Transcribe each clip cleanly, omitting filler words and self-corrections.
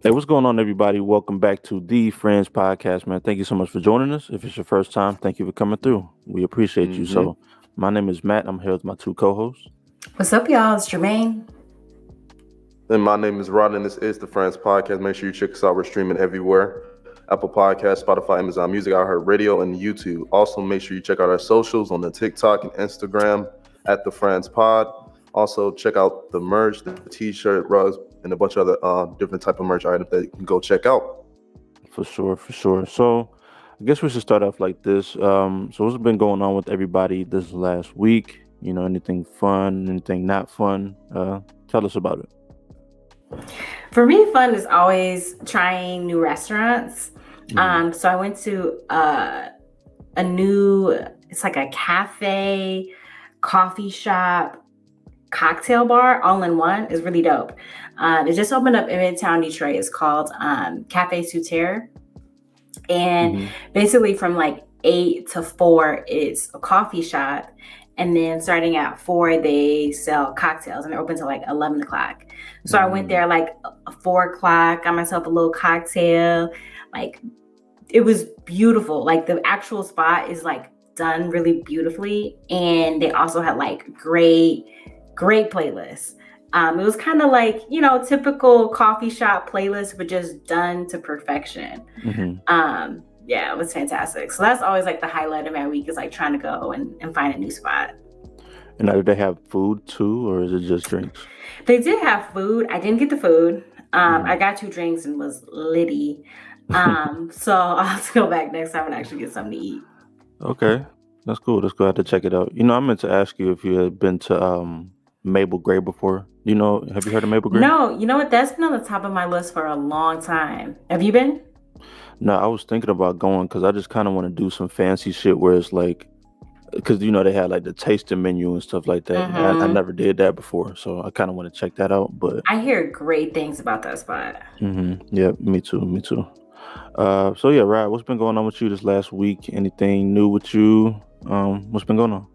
Hey, what's going on, everybody? Welcome back to the Friends Podcast, man. Thank you so much for joining us. If it's your first time, thank you for coming through. We appreciate you. hmm So, my name is Matt. I'm here with my two co-hosts. What's up, y'all? It's Jermayne. And my name is Rod, and this is the Friends Podcast. Make sure you check us out. We're streaming everywhere: Apple Podcasts, Spotify, Amazon Music, iHeartRadio, and YouTube. Also, make sure you check out our socials on the TikTok and Instagram at the Friends Pod. Also, check out the merch, the T-shirt, rugs, and a bunch of other different type of merch items that you can go check out. For sure, for sure. So, I guess we should start off like this. So, what's been going on with everybody this last week? Anything fun, anything not fun? Tell us about it. For me, fun is always trying new restaurants. So I went to a new, it's like a cafe, coffee shop, cocktail bar, all in one. It's really dope. It just opened up in Midtown Detroit. It's called Cafe Souterre. And basically from like 8 to 4, it's a coffee shop. And then starting at 4, they sell cocktails and they're open till like 11 o'clock. So I went there like 4 o'clock, got myself a little cocktail. Like it was beautiful. Like the actual spot is like done really beautifully. And they also had like great playlists. It was kind of like, typical coffee shop playlist, but just done to perfection. Yeah, it was fantastic. So that's always like the highlight of my week is like trying to go and find a new spot. And now, do they have food too, or is it just drinks? They did have food. I didn't get the food. I got 2 drinks and was litty. So I'll have to go back next time and actually get something to eat. Okay, that's cool. That's cool. I have to check it out. I meant to ask you if you had been to Mabel Gray before. Have you heard of Mabel Gray? No, you know what? That's been on the top of my list for a long time. Have you been? No, I was thinking about going because I just kind of want to do some fancy shit where it's like, because they had like the tasting menu and stuff like that. I never did that before, so I kind of want to check that out. But I hear great things about that spot. yeah, me too, me too. So yeah, Ryan, what's been going on with you this last week? Anything new with you? What's been going on?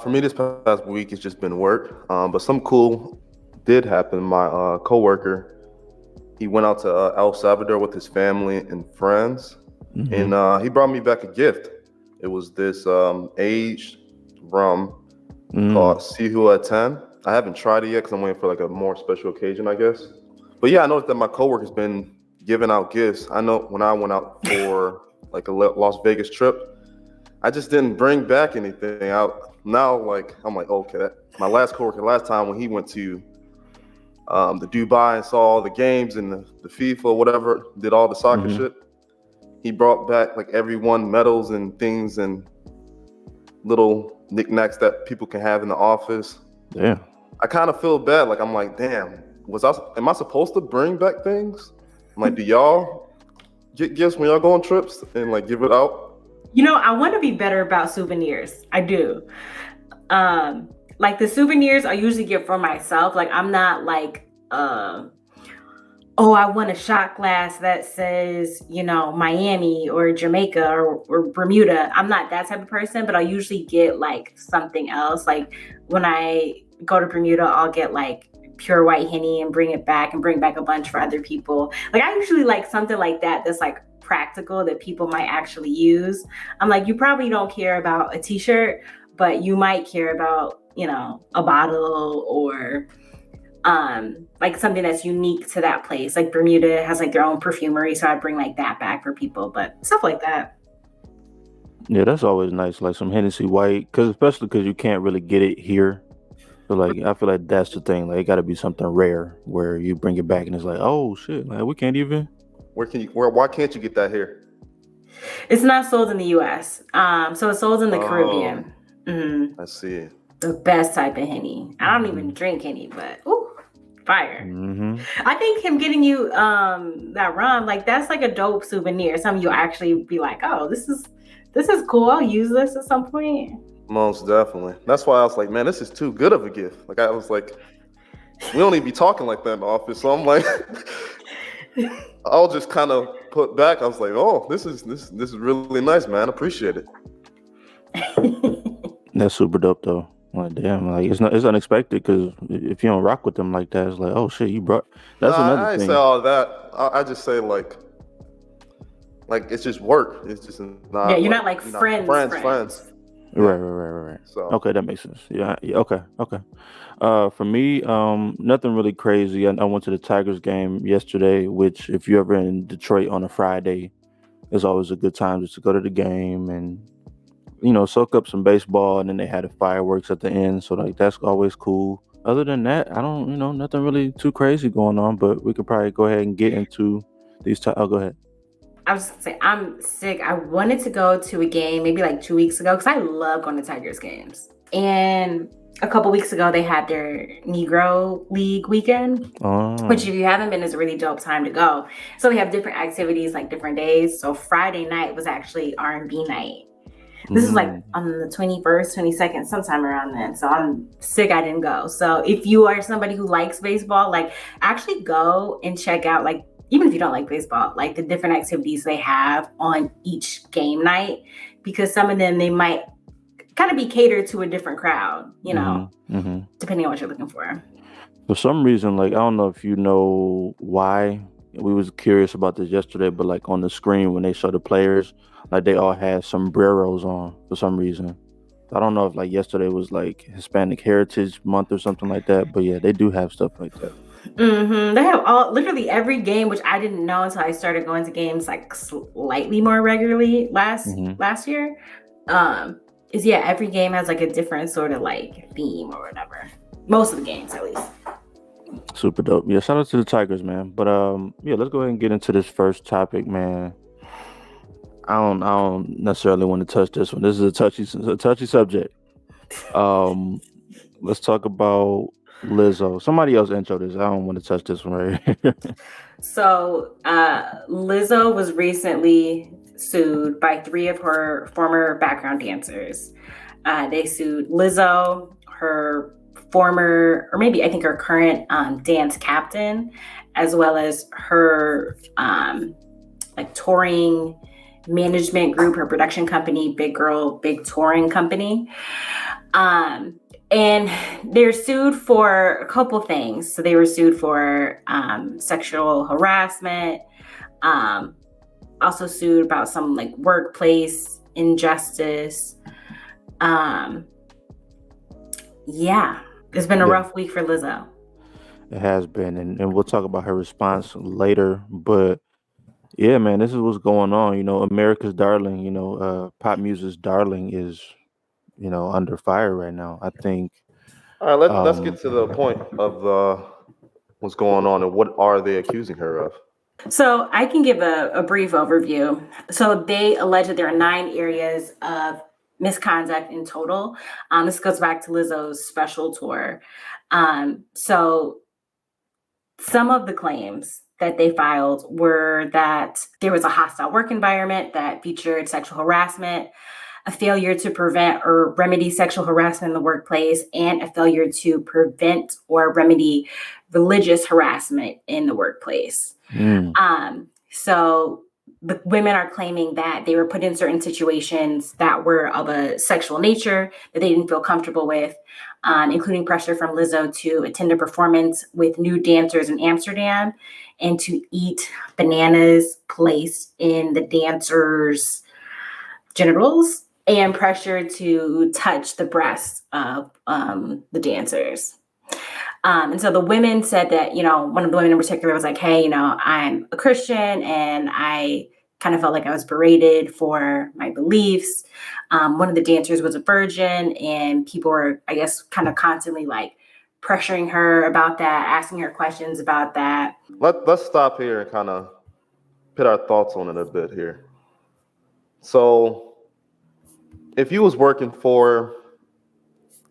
For me, this past week it's just been work, but some cool did happen. My coworker, he went out to El Salvador with his family and friends, and he brought me back a gift. It was this aged rum called Sihu at 10. I haven't tried it yet because I'm waiting for like a more special occasion, I guess. But yeah, I noticed that my coworker's been giving out gifts. I know when I went out for like a Las Vegas trip, I just didn't bring back anything out. Now, like, I'm like, okay, my last coworker last time when he went to the Dubai and saw all the games and the FIFA, whatever, did all the soccer shit. He brought back like everyone medals and things and little knickknacks that people can have in the office. Yeah. I kind of feel bad. Like, I'm like, damn, am I supposed to bring back things? I'm like, do y'all get gifts when y'all go on trips and like give it out? I want to be better about souvenirs. I do. Like the souvenirs I usually get for myself. Like I'm not like, I want a shot glass that says, Miami or Jamaica or Bermuda. I'm not that type of person, but I usually get like something else. Like when I go to Bermuda, I'll get like pure white Henny and bring back a bunch for other people. Like I usually like something like that that's like practical that people might actually use. I'm like, you probably don't care about a t-shirt, but you might care about, a bottle or like something that's unique to that place. Like Bermuda has like their own perfumery, so I'd bring like that back for people, but stuff like that. Yeah, that's always nice, like some Hennessy White, especially because you can't really get it here. So like, I feel like that's the thing. Like, it got to be something rare where you bring it back and it's like, oh shit, like we can't even. Why can't you get that here? It's not sold in the U.S. So it's sold in the Caribbean. I see. The best type of Henny. I don't even drink Henny, but fire. I think him getting you that rum, like that's like a dope souvenir. Something you'll actually be like, oh, this is cool. I'll use this at some point. Most definitely. That's why I was like, man, this is too good of a gift. Like I was like, we don't even be talking like that in the office. So I'm like, I'll just kind of put back. I was like, oh, this is really nice, man. Appreciate it. That's super dope though. Like damn, like it's unexpected because if you don't rock with them like that, it's like oh shit, you brought. No, That's another I ain't say thing. all that. I just say like it's just work. It's just Yeah, not you're like not like you're not friends, friends. friends. Yeah. Right. So Okay, that makes sense. Yeah, yeah. Okay. For me, nothing really crazy. I went to the Tigers game yesterday, which if you're ever in Detroit on a Friday, is always a good time just to go to the game and soak up some baseball. And then they had the fireworks at the end, so like that's always cool. Other than that, I don't, nothing really too crazy going on. But we could probably go ahead and get into these. Oh, go ahead. I was just gonna say, I'm sick. I wanted to go to a game maybe like 2 weeks ago because I love going to Tigers games. And a couple weeks ago, they had their Negro League weekend, which, Oh. if you haven't been, is a really dope time to go. So we have different activities like different days. So Friday night was actually R&B night. This is like Mm. on the 21st, 22nd, sometime around then. So I'm sick I didn't go. So if you are somebody who likes baseball, like actually go and check out, like, even if you don't like baseball, like the different activities they have on each game night, because some of them, they might kind of be catered to a different crowd, depending on what you're looking for. For some reason, like I don't know if you know why. We was curious about this yesterday, but like on the screen when they show the players, like they all had sombreros on for some reason. I don't know if like yesterday was like Hispanic Heritage Month or something like that, but yeah, they do have stuff like that. They have literally every game, which I didn't know until I started going to games like slightly more regularly last year. Every game has like a different sort of like theme or whatever. Most of the games, at least. Super dope. Yeah, shout out to the Tigers, man. But yeah, let's go ahead and get into this first topic, man. I don't necessarily want to touch this one. This is a touchy subject. Um, let's talk about Lizzo. Somebody else intro this. I don't want to touch this one right here. So Lizzo was recently sued by 3 of her former background dancers. They sued Lizzo, her former, or maybe I think her current dance captain, as well as her like touring management group, her production company, Big Girl Big Touring Company. And they're sued for a couple things. So they were sued for sexual harassment, also sued about some like workplace injustice. Yeah, it's been a rough week for Lizzo. It has been, and we'll talk about her response later. But yeah, man, this is what's going on. America's darling, pop music's darling is, under fire right now. I think. all right, let's get to the point of what's going on and what are they accusing her of? So I can give a brief overview. So they allege that there are 9 areas of misconduct in total. This goes back to Lizzo's special tour. So some of the claims that they filed were that there was a hostile work environment that featured sexual harassment, a failure to prevent or remedy sexual harassment in the workplace, and a failure to prevent or remedy religious harassment in the workplace. So the women are claiming that they were put in certain situations that were of a sexual nature that they didn't feel comfortable with, including pressure from Lizzo to attend a performance with nude dancers in Amsterdam and to eat bananas placed in the dancers' genitals, and pressure to touch the breasts of the dancers. And so the women said that, one of the women in particular was like, hey, I'm a Christian and I kind of felt like I was berated for my beliefs. One of the dancers was a virgin and people were, I guess, kind of constantly like pressuring her about that, asking her questions about that. Let's stop here and kind of put our thoughts on it a bit here. So if you was working for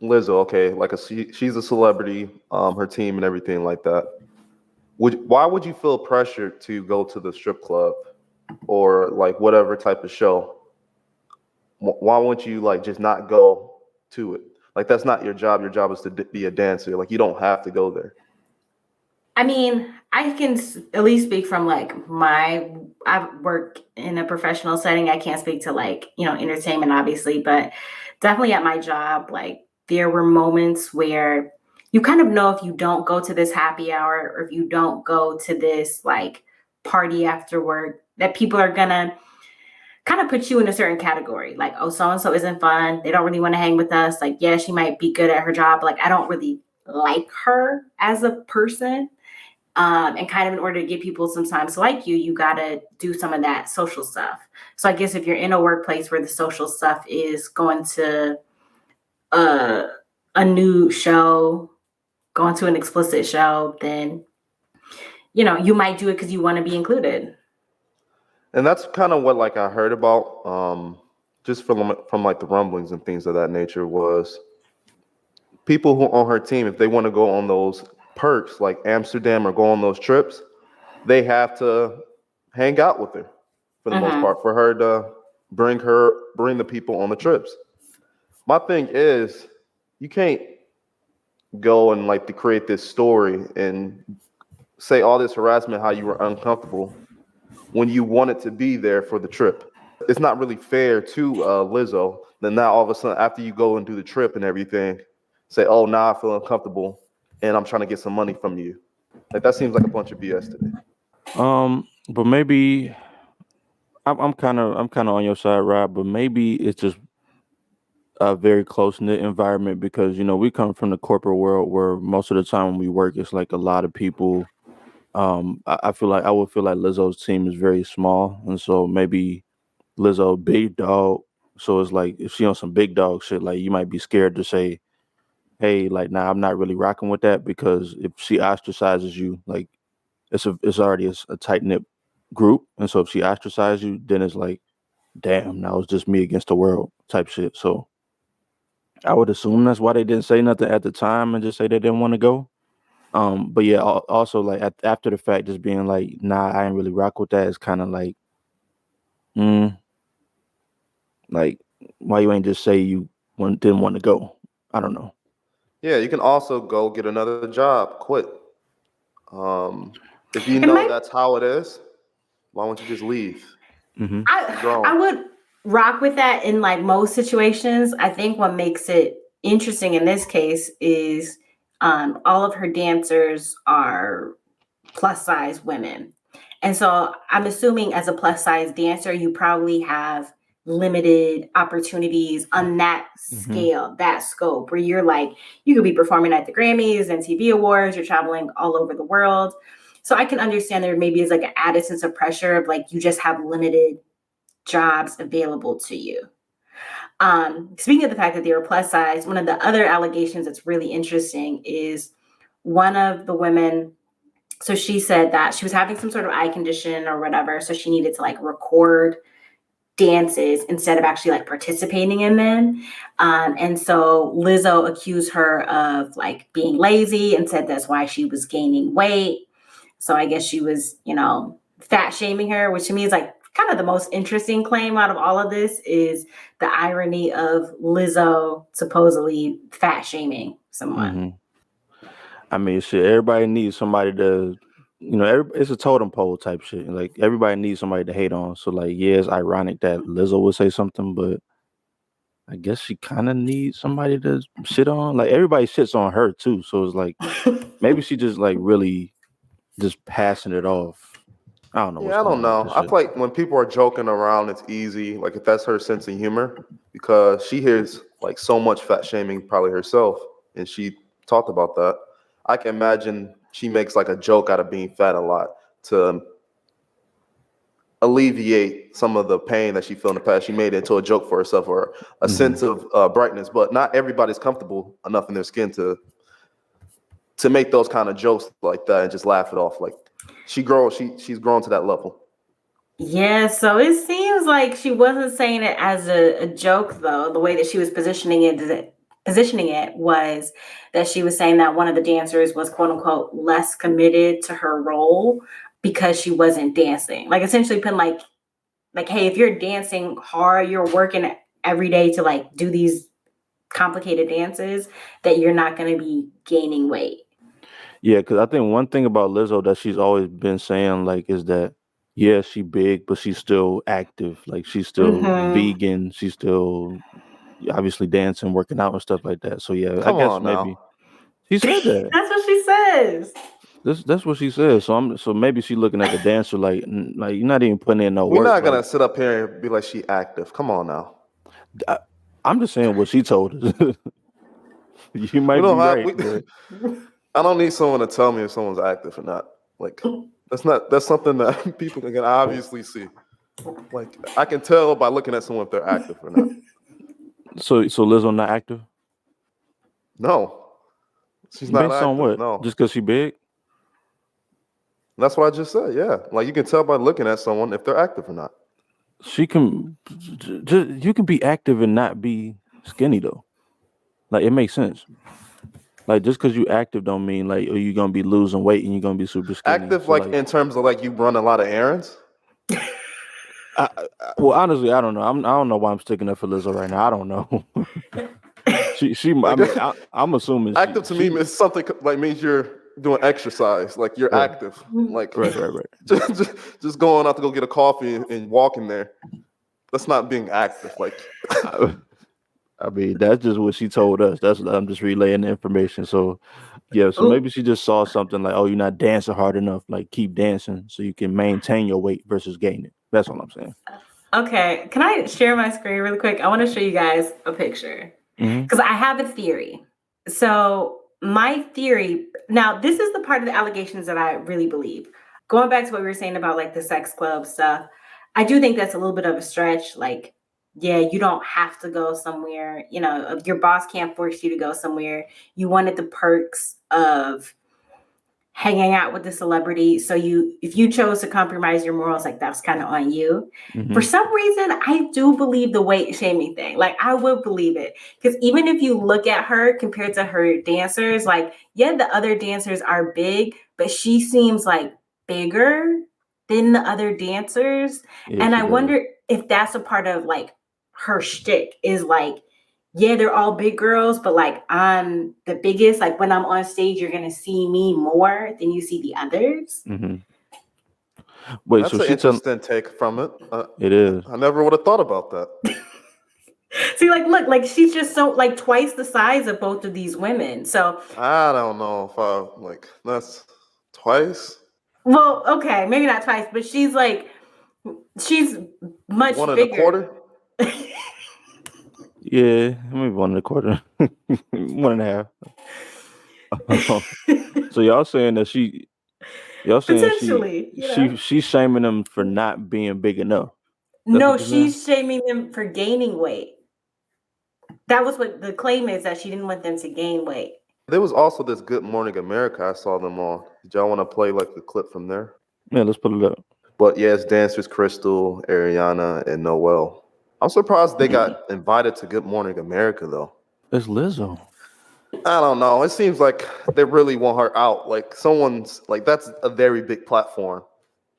Lizzo, okay, like she's a celebrity, her team and everything like that. Why would you feel pressured to go to the strip club or like whatever type of show? Why won't you like just not go to it? Like that's not your job. Your job is to be a dancer. Like you don't have to go there. I mean, I can at least speak from like I work in a professional setting. I can't speak to like, entertainment, obviously, but definitely at my job, like there were moments where you kind of know if you don't go to this happy hour or if you don't go to this like party after work, that people are gonna kind of put you in a certain category. Like, oh, so-and-so isn't fun. They don't really want to hang with us. Like, yeah, she might be good at her job. But, like, I don't really like her as a person. And kind of in order to get people sometimes to like you, you got to do some of that social stuff. So I guess if you're in a workplace where the social stuff is going to a new show, going to an explicit show, then, you know, you might do it because you want to be included. And that's kind of what like I heard about, just from like the rumblings and things of that nature, was people who on her team, if they want to go on those perks like Amsterdam or go on those trips, they have to hang out with her for the most part, for her to bring the people on the trips. My thing is, you can't go and like to create this story and say all this harassment, how you were uncomfortable when you wanted to be there for the trip. It's not really fair to Lizzo. Then now all of a sudden, after you go and do the trip and everything, say, "Oh, now I feel uncomfortable, and I'm trying to get some money from you." Like that seems like a bunch of BS to me. But maybe I'm kind of on your side, Rob. But maybe it's just a very close knit environment because we come from the corporate world where most of the time when we work, it's like a lot of people. I feel like I would feel like Lizzo's team is very small, and so maybe Lizzo big dog. So it's like if she on some big dog shit, like you might be scared to say, "Hey, like, nah, I'm not really rocking with that," because if she ostracizes you, like it's already a tight knit group, and so if she ostracizes you, then it's like, damn, now it's just me against the world type shit. So I would assume that's why they didn't say nothing at the time and just say they didn't want to go. But yeah, also like after the fact, just being like, nah, I ain't really rock with that. It's kind of like, like why you ain't just say you didn't want to go? I don't know. Yeah, you can also go get another job, quit. If you know that's how it is, why won't you just leave? I would rock with that in like most situations. I think what makes it interesting in this case is all of her dancers are plus size women. And so I'm assuming as a plus size dancer, you probably have limited opportunities on that scale, that scope, where you're like, you could be performing at the Grammys and TV Awards, you're traveling all over the world. So I can understand there maybe is like an added sense of pressure of like, you just have limited jobs available to you. Speaking of the fact that they were plus size, one of the other allegations that's really interesting is one of the women. So she said that she was having some sort of eye condition or whatever. So she needed to like record dances instead of actually like participating in them. And so Lizzo accused her of like being lazy and said that's why she was gaining weight. So I guess she was, fat shaming her, which to me is like kind of the most interesting claim out of all of this is the irony of Lizzo supposedly fat shaming someone. I mean, shit, everybody needs somebody to, it's a totem pole type shit. Like everybody needs somebody to hate on. So like, yeah, it's ironic that Lizzo would say something, but I guess she kind of needs somebody to shit on. Like everybody shits on her too. So it's like, maybe she just like really just passing it off. I don't know. Yeah, I don't know. I feel like when people are joking around, it's easy. Like if that's her sense of humor, because she hears like so much fat shaming probably herself, and she talked about that. I can imagine she makes like a joke out of being fat a lot to alleviate some of the pain that she felt in the past. She made it into a joke for herself or a sense of brightness. But not everybody's comfortable enough in their skin to make those kind of jokes like that and just laugh it off. Like she's grown to that level. Yeah, so it seems like she wasn't saying it as a joke, though. The way that she was positioning it was that she was saying that one of the dancers was quote unquote less committed to her role because she wasn't dancing. Like essentially putting like, hey, if you're dancing hard, you're working every day to like do these complicated dances, that you're not going to be gaining weight. Yeah, because I think one thing about Lizzo that she's always been saying like is that she big, but she's still active. Like she's still vegan. She's still obviously dancing, working out, and stuff like that. So yeah, I Come guess on maybe now. she said that. That's what she says. That's what she said. So maybe she looking at the dancer like you're not even putting in no We're work. not Like gonna sit up here and be like she active. Come on now. I'm just saying what she told us. You We might don't be have. right, but I don't need someone to tell me if someone's active or not. Like that's something that people can obviously see. Like I can tell by looking at someone if they're active or not. so Lizzo not active No, she's not based on active. what? No, Just because she big? that's what I just said. Yeah, like you can tell by looking at someone if they're active or not. She can. You can be active and not be skinny though. Like it makes sense. Like just because you active don't mean like you're gonna be losing weight and you're gonna be super skinny. Active, So like like, in terms of like you run a lot of errands. well, honestly, I don't know. I don't know why I'm sticking up for Lizzo right now. I don't know. she. I Like mean, I'm assuming active to me she. is something like means you're doing exercise. Like you're Right, active. Like right. just going out to go get a coffee and walking there. That's not being active. Like I mean, that's just what she told us. I'm just relaying the information. So yeah, so Ooh, maybe she just saw something like, oh, you're not dancing hard enough. Like keep dancing so you can maintain your weight versus gain it. That's all I'm saying. okay. Can I share my screen really quick? I want to show you guys a picture Mm-hmm. because I have a theory. So my theory, now this is the part of the allegations that I really believe. Going back to what we were saying about like the sex club stuff, I do think that's a little bit of a stretch. Like, yeah, you don't have to go somewhere. You know, your boss can't force you to go somewhere. You wanted the perks of hanging out with the celebrity. So if you chose to compromise your morals, like that's kind of on you. Mm-hmm. For some reason, I do believe the weight shaming thing. Like I would believe it. Because even if you look at her compared to her dancers, like, yeah, the other dancers are big, but she seems like bigger than the other dancers. Yeah, And she I does. wonder if that's a part of like her shtick is like, yeah, they're all big girls, but like I'm the biggest. Like when I'm on stage, you're gonna see me more than you see the others. Mm-hmm. Wait, that's so an she tell interesting take from it. it is. I never would have thought about that. See, like, look, like she's just so like twice the size of both of these women. So, I don't know if I like that's twice. well, okay, maybe not twice, but she's much One and a bigger. quarter. Yeah, maybe 1.25, 1.5. So y'all saying that Potentially, you know. she's shaming them for not being big enough. That's No, what you're saying? she's shaming them for gaining weight. That was what the claim is, that she didn't want them to gain weight. There was also this Good Morning America I saw them on. Did y'all want to play like the clip from there? Yeah, let's put it up. But yeah, it's dancers Crystal, Ariana, and Noel. I'm surprised they got invited to Good Morning America though. It's Lizzo. I don't know. It seems like they really want her out. Like someone's like that's a very big platform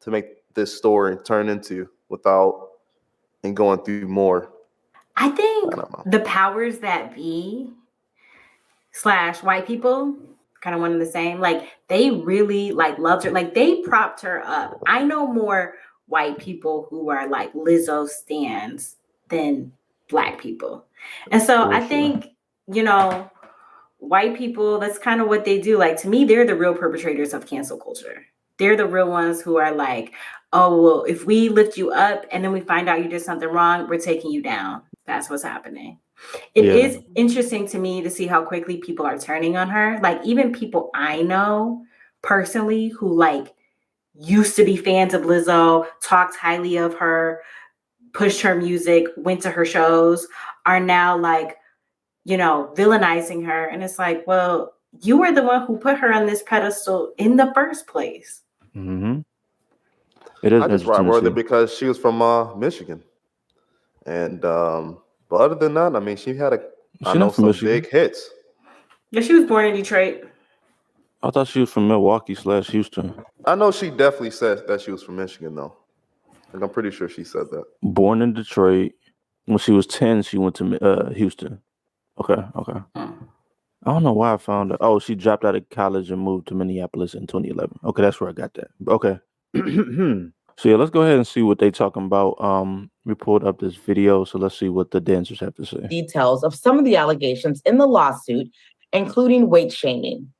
to make this story turn into without and going through more. I think I don't know. the powers that be / white people, kind of one and the same. Like they really like loved her. Like they propped her up. I know more white people who are like Lizzo stans than black people. And so For I sure. think, you know, white people, that's kind of what they do. Like to me, they're the real perpetrators of cancel culture. They're the real ones who are like, oh, well, if we lift you up and then we find out you did something wrong, we're taking you down. That's what's happening. It Yeah. is interesting to me to see how quickly people are turning on her. Like even people I know personally who like used to be fans of Lizzo, talked highly of her, pushed her music, went to her shows, are now like, you know, villainizing her. And it's like, well, you were the one who put her on this pedestal in the first place. Mm-hmm. It is I just interesting ride to with her see. because she was from Michigan. And but other than that, I mean she had She not from some Michigan. big hits. Yeah, she was born in Detroit. I thought she was from Milwaukee / Houston. I know she definitely said that she was from Michigan though. Like I'm pretty sure she said that. Born in Detroit. When she was 10, she went to Houston. Okay. I don't know why I found her. Oh, she dropped out of college and moved to Minneapolis in 2011. Okay, that's where I got that. Okay. So yeah, let's go ahead and see what they talking about. We pulled up this video, so let's see what the dancers have to say. Details of some of the allegations in the lawsuit, including weight shaming.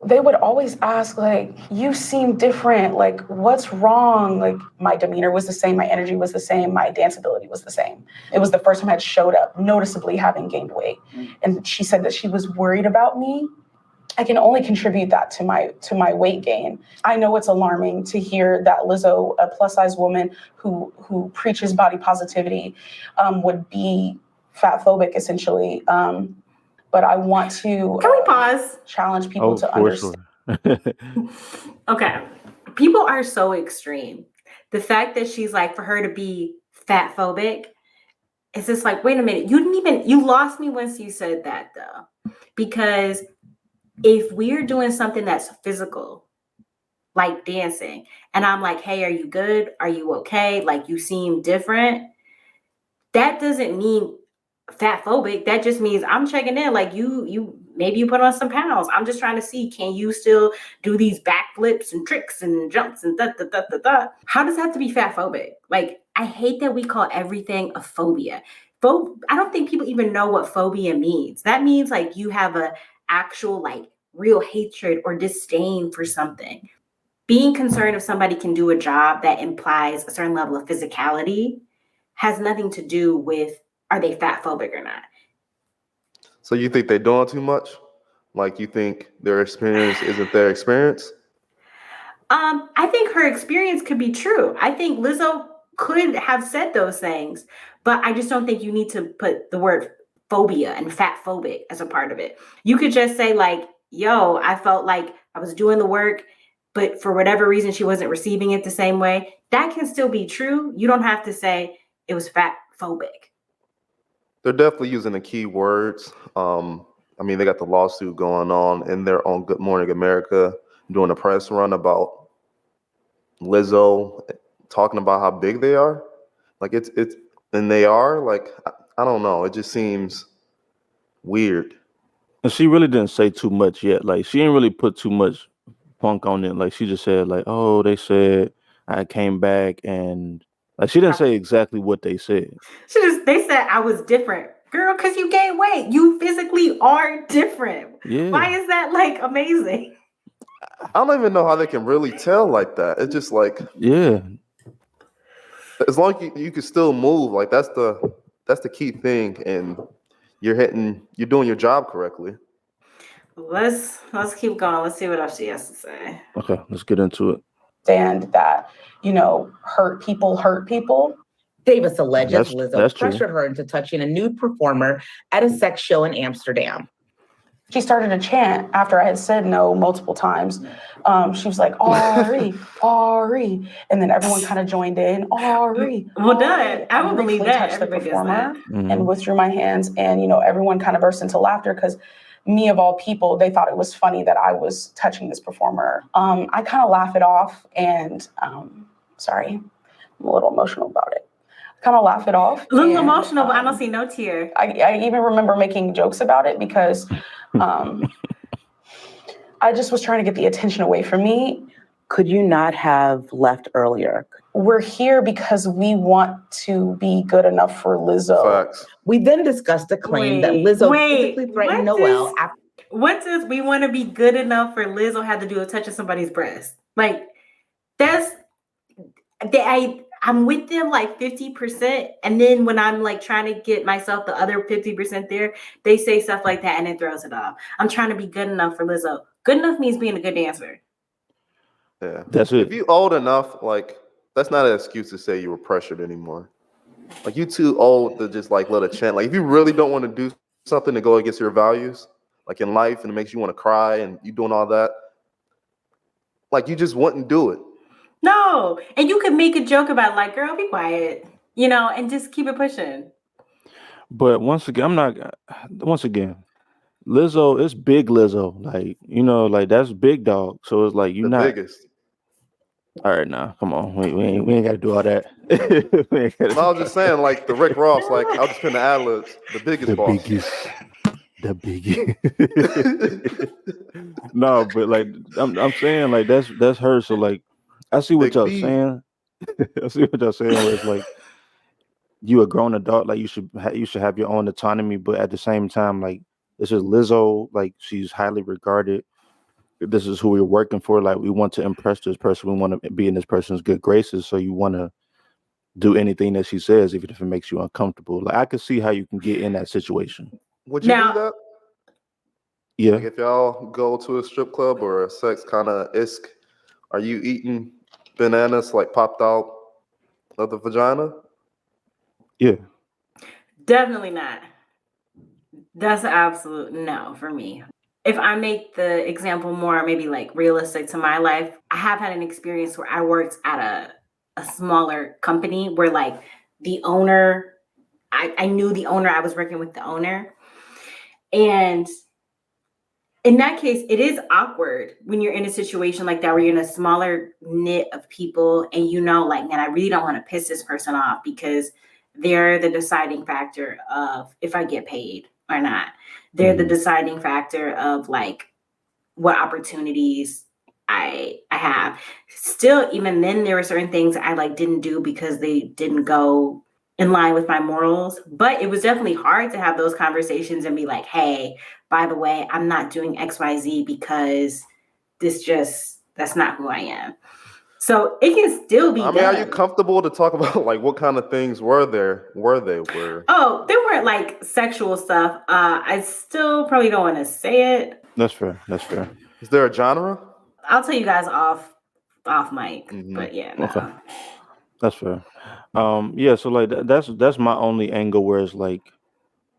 They would always ask, like, you seem different, like, what's wrong? Like, my demeanor was the same, my energy was the same, my dance ability was the same. It was the first time I had showed up noticeably having gained weight. And she said that she was worried about me. I can only contribute that to my weight gain. I know it's alarming to hear that Lizzo, a plus size woman who preaches body positivity, would be fat phobic essentially. But I want to Can we pause? Challenge people to understand. Sure. Okay. People are so extreme. The fact that she's like, for her to be fat phobic, it's just like, wait a minute, you lost me once you said that though. Because if we're doing something that's physical, like dancing, and I'm like, hey, are you good? Are you okay? Like, you seem different. That doesn't mean fat phobic. That just means I'm checking in. Like, you maybe you put on some pounds. I'm just trying to see, can you still do these backflips and tricks and jumps and da. How does that have to be fat phobic? Like, I hate that we call everything a phobia. I don't think people even know what phobia means. That means like you have a actual like real hatred or disdain for something. Being concerned if somebody can do a job that implies a certain level of physicality has nothing to do with are they fat phobic or not. So you think they're doing too much? Like, you think their experience isn't their experience? I think her experience could be true. I think Lizzo could have said those things, but I just don't think you need to put the word phobia and fat phobic as a part of it. You could just say like, yo, I felt like I was doing the work, but for whatever reason, she wasn't receiving it the same way. That can still be true. You don't have to say it was fat phobic. They're definitely using the key words. I mean, they got the lawsuit going on, and they're on Good Morning America doing a press run about Lizzo talking about how big they are. Like, it's and they are like, I don't know. It just seems weird. And she really didn't say too much yet. Like, she didn't really put too much punk on it. Like, she just said like, oh, they said I came back, and like she didn't say exactly what they said. They said I was different. Girl, because you gained weight. You physically are different. Yeah. Why is that like amazing? I don't even know how they can really tell like that. It's just like, Yeah. as long as you can still move, like that's the key thing, and you're doing your job correctly. Let's keep going. Let's see what else she has to say. Okay, let's get into it. And that, hurt people. Davis alleges Lizzo that's true. pressured her into touching a nude performer at a sex show in Amsterdam. She started to chant after I had said no multiple times. She was like, Ari, Ari. And then everyone kind of joined in, Ari. Well done. I would believe that. Touched the Everybody gets performer that. and withdrew my hands. And, everyone kind of burst into laughter because me of all people, they thought it was funny that I was touching this performer. I kind of laugh it off and, sorry, I'm a little emotional about it. Kind of laugh it off. A little emotional, but I don't see no tear. I even remember making jokes about it because I just was trying to get the attention away from me. Could you not have left earlier? We're here because we want to be good enough for Lizzo. Facts. We then discussed the claim that Lizzo physically threatened Noel. What does we want to be good enough for Lizzo have to do with touching somebody's breast? Like, I'm with them like 50%. And then when I'm like trying to get myself the other 50% there, they say stuff like that and it throws it off. I'm trying to be good enough for Lizzo. Good enough means being a good dancer. Yeah. That's it. If you old enough, like, that's not an excuse to say you were pressured anymore. Like, you too old to just like let a chant. Like, if you really don't want to do something to go against your values, like in life, and it makes you want to cry and you doing all that, like, you just wouldn't do it. No. And you could make a joke about like, girl, be quiet, and just keep it pushing. But once again, Lizzo, it's big Lizzo. Like, like that's big dog. So it's like The biggest. All right, now, come on. We ain't got to do all that. I was just saying, like the Rick Ross, like I'll just pin the ad-libs. The biggest boss. The biggest. No, but like I'm saying, like that's her. So like I see what Big y'all B. saying. I see what y'all saying. Where it's like you a grown adult, like you should have your own autonomy, but at the same time, like this is Lizzo, like she's highly regarded. This is who we're working for. Like we want to impress this person. We want to be in this person's good graces. So you want to do anything that she says, even if it makes you uncomfortable. Like I could see how you can get in that situation. Would you do Now, that? Yeah. Like if y'all go to a strip club or a sex kind of isk, are you eating bananas like popped out of the vagina? Yeah. definitely not. That's an absolute no for me. If I make the example more maybe like realistic to my life, I have had an experience where I worked at a smaller company where like the owner, I knew the owner, I was working with the owner. And in that case, it is awkward when you're in a situation like that where you're in a smaller knit of people and you know, like, man, I really don't want to piss this person off because they're the deciding factor of if I get paid or not. They're the deciding factor of like what opportunities I have. Still, even then, there were certain things I like didn't do because they didn't go in line with my morals. But it was definitely hard to have those conversations and be like, hey, by the way, I'm not doing XYZ because that's not who I am. So it can still be done. Are you comfortable to talk about like what kind of things were there? Oh, there weren't like sexual stuff. I still probably don't want to say it. That's fair. Is there a genre? I'll tell you guys off mic. But yeah, no. Okay. That's fair. Yeah, so like that's my only angle where it's like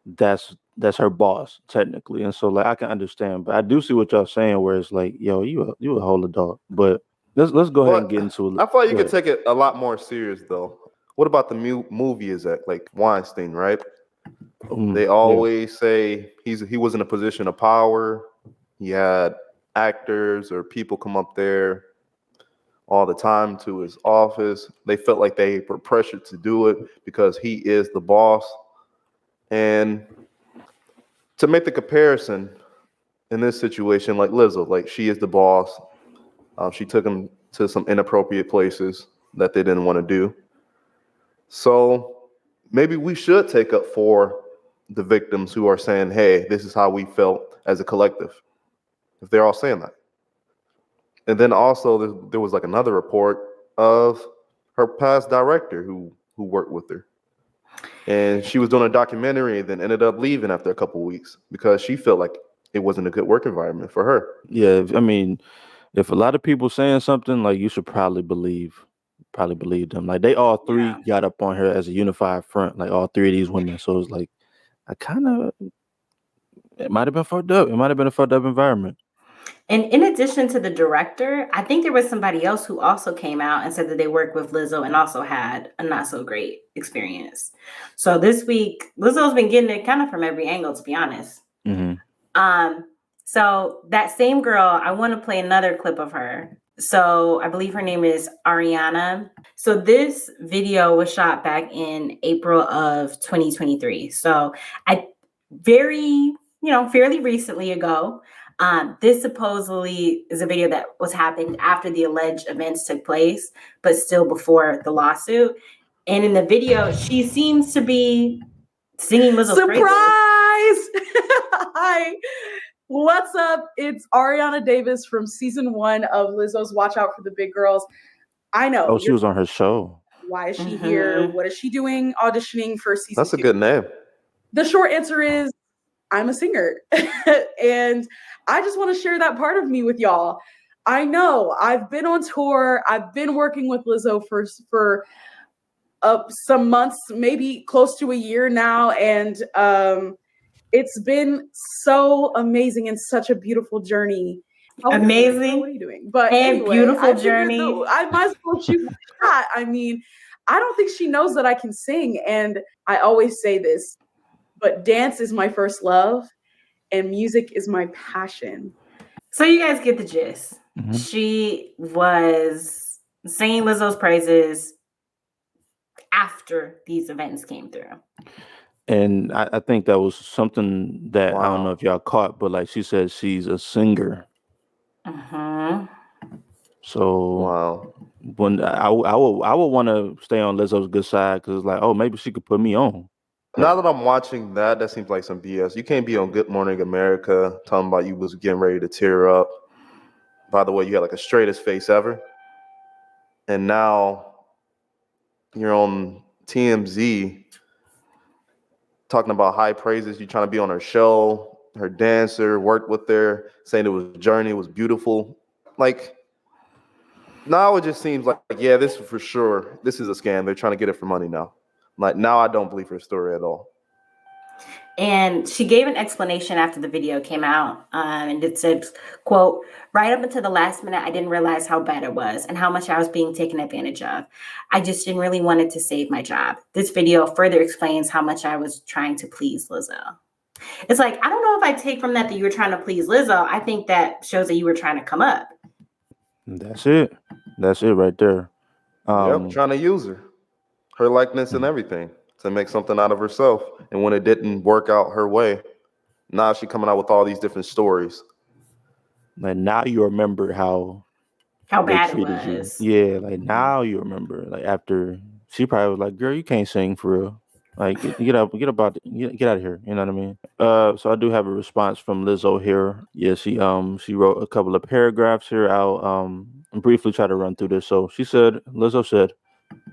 that's her boss technically, and so like I can understand, but I do see what y'all saying where it's like, yo, you a whole adult, but let's go ahead and get into it. I thought you could take it a lot more serious though. What about the movie is that like Weinstein, right? They always say he was in a position of power. He had actors or people come up there all the time to his office. They felt like they were pressured to do it because he is the boss. And to make the comparison in this situation, like Lizzo, like she is the boss. She took him to some inappropriate places that they didn't want to do. So maybe we should take up for the victims who are saying, hey, this is how we felt as a collective, if they're all saying that. And then also there was like another report of her past director who worked with her. And she was doing a documentary and then ended up leaving after a couple of weeks because she felt like it wasn't a good work environment for her. Yeah, I mean, if a lot of people saying something, like you should probably believe them. Like they all three got up on her as a unified front, like all three of these women. So it's like it might have been fucked up. It might have been a fucked up environment. And in addition to the director, I think there was somebody else who also came out and said that they worked with Lizzo and also had a not so great experience. So this week, Lizzo's been getting it kind of from every angle, to be honest. So that same girl, I want to play another clip of her. So I believe her name is Ariana. So this video was shot back in April of 2023. So fairly recently ago. This supposedly is a video that was happened after the alleged events took place, but still before the lawsuit. And in the video, she seems to be singing Lizzo's Surprise! Hi. What's up? It's Ariana Davis from season 1 of Lizzo's Watch Out for the Big Girls. I know. Oh, she was on her show. Why is she here? What is she doing auditioning for season 2? That's a good name. The short answer is I'm a singer. And I just want to share that part of me with y'all. I know I've been on tour. I've been working with Lizzo for some months, maybe close to a year now. And it's been so amazing and such a beautiful journey. Amazing. What are you doing? But and anyway, beautiful journey. I might as well shoot my shot. I mean, I don't think she knows that I can sing. And I always say this, but dance is my first love and music is my passion. So you guys get the gist. She was singing Lizzo's praises after these events came through. And I think that was something that I don't know if y'all caught, but like she said, she's a singer. So when I would want to stay on Lizzo's good side because it's like, oh, maybe she could put me on. Now that I'm watching that seems like some BS. You can't be on Good Morning America talking about you was getting ready to tear up. By the way, you had like the straightest face ever. And now you're on TMZ talking about high praises. You're trying to be on her show, her dancer, worked with her, saying it was a journey, it was beautiful. Like, now it just seems like, yeah, this is for sure. This is a scam. They're trying to get it for money now. Like, now I don't believe her story at all. And she gave an explanation after the video came out. And it said, quote, right up until the last minute, I didn't realize how bad it was and how much I was being taken advantage of. I just didn't really want it to save my job. This video further explains how much I was trying to please Lizzo. It's like, I don't know if I take from that you were trying to please Lizzo. I think that shows that you were trying to come up. That's it. That's it right there. Yep, trying to use her likeness and everything to make something out of herself. And when it didn't work out her way, now she's coming out with all these different stories. Like now you remember how bad it treated was. you. Yeah, like now you remember. Like after she probably was like, "Girl, you can't sing for real. Like get out of here." You know what I mean? So I do have a response from Lizzo here. Yeah, she wrote a couple of paragraphs here. I'll briefly try to run through this. So Lizzo said,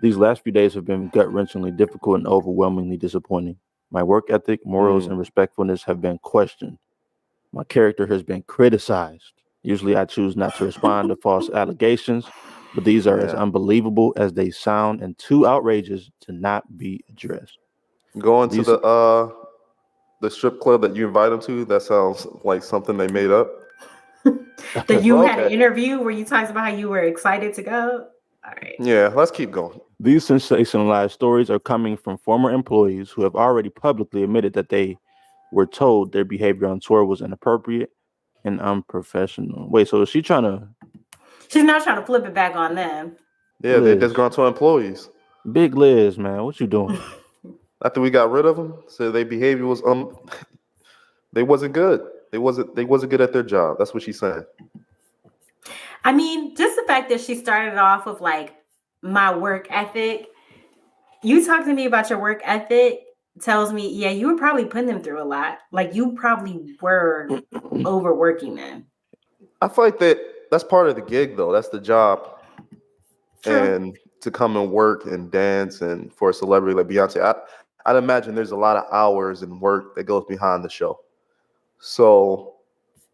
"These last few days have been gut-wrenchingly difficult and overwhelmingly disappointing. My work ethic, morals, and respectfulness have been questioned. My character has been criticized. Usually I choose not to respond to false allegations, but these are as unbelievable as they sound and too outrageous to not be addressed." Going to the strip club that you invite them to, that sounds like something they made up. That you had an interview where you talked about how you were excited to go? All right. Yeah, let's keep going. These sensationalized stories are coming from former employees who have already publicly admitted that they were told their behavior on tour was inappropriate and unprofessional. Wait, so is she trying to... She's not trying to flip it back on them. Yeah, they disgruntled employees. Big Liz, man, what you doing? After we got rid of them, so their behavior was they wasn't good. They wasn't good at their job. That's what she's saying. I mean, just the fact that she started off with like my work ethic. You talk to me about your work ethic tells me, yeah, you were probably putting them through a lot. Like you probably were overworking them. I feel like that's part of the gig though. That's the job. True. And to come and work and dance and for a celebrity like Beyonce, I'd imagine there's a lot of hours and work that goes behind the show. So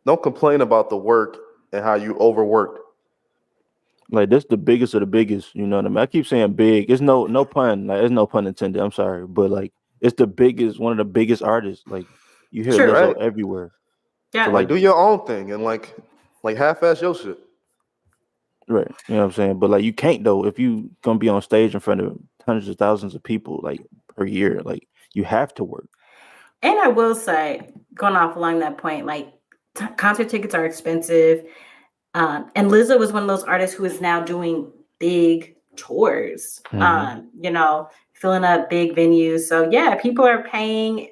don't complain about the work and how you overworked. Like this the biggest of the biggest, you know what I mean? I keep saying big. It's no pun. Like there's no pun intended. I'm sorry. But like it's the biggest, one of the biggest artists. Like you hear Lizzo everywhere. Yeah. So like do your own thing and like half-ass your shit. Right. You know what I'm saying? But like you can't though, if you gonna be on stage in front of hundreds of thousands of people like per year, like you have to work. And I will say, going off along that point, like concert tickets are expensive. And Lizzo was one of those artists who is now doing big tours, you know, filling up big venues. So yeah, people are paying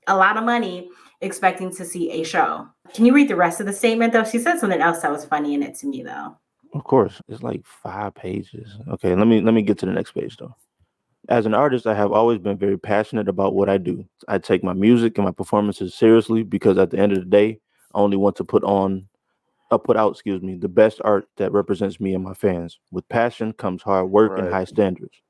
a lot of money expecting to see a show. Can you read the rest of the statement though? She said something else that was funny in it to me though. Of course, it's like 5 pages. Okay, let me get to the next page though. As an artist, I have always been very passionate about what I do. I take my music and my performances seriously because at the end of the day, I only want to put out the best art that represents me and my fans. With passion comes hard work and high standards.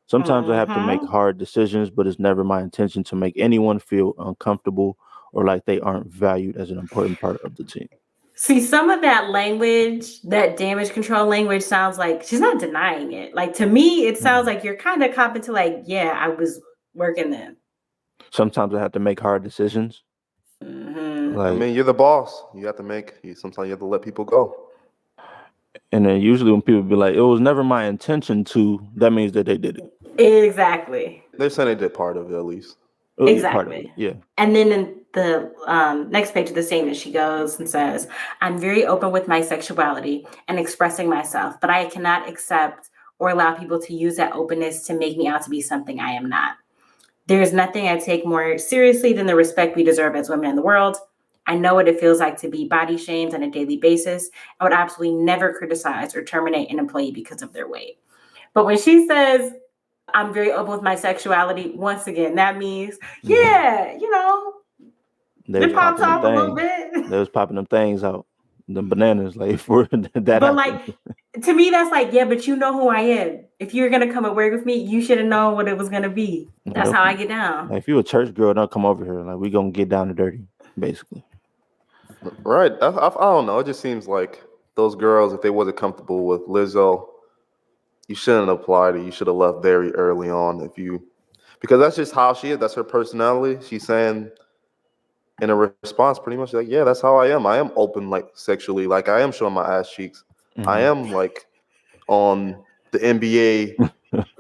Sometimes I have to make hard decisions, but it's never my intention to make anyone feel uncomfortable or like they aren't valued as an important part of the team. See, some of that language, that damage control language sounds like she's not denying it. Like to me, it sounds like you're kind of copping to like, yeah, I was working them. Sometimes I have to make hard decisions. Like, I mean, you're the boss. You have to sometimes you have to let people go. And then usually when people be like, it was never my intention to, that means that they did it. Exactly. They're saying they did part of it at least. Exactly. Part of it, yeah. And then in the next page of the statement, she goes and says, I'm very open with my sexuality and expressing myself, but I cannot accept or allow people to use that openness to make me out to be something I am not. There is nothing I take more seriously than the respect we deserve as women in the world. I know what it feels like to be body shamed on a daily basis. I would absolutely never criticize or terminate an employee because of their weight. But when she says, I'm very open with my sexuality, once again, that means, yeah, you know, They was it pops popping them off a little things. bit. They was popping them things out. The bananas, like for that But happened. like, to me, that's like, yeah, but you know who I am. If you're going to come and work with me, you should have known what it was going to be. That's how I get down. Like if you a church girl, don't come over here. Like we gonna get down and dirty, basically. Right. I don't know. It just seems like those girls, if they wasn't comfortable with Lizzo, you shouldn't apply to. You should have left very early on because that's just how she is. That's her personality. She's saying in a response pretty much like, yeah, that's how I am. I am open, like sexually. Like I am showing my ass cheeks. I am like on the NBA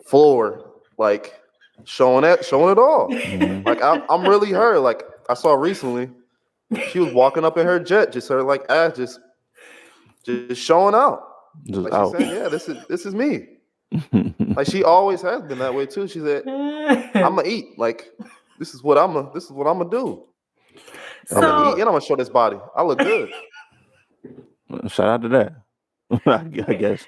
floor, like showing it all. Like I'm really her. Like I saw recently, she was walking up in her jet, just her like ass just showing out. Just like out. she's saying, yeah, this is me. Like she always has been that way too. She said, I'm gonna eat. Like this is what I'm gonna do. I'm gonna eat and I'm gonna show this body. I look good. Shout out to that. I guess.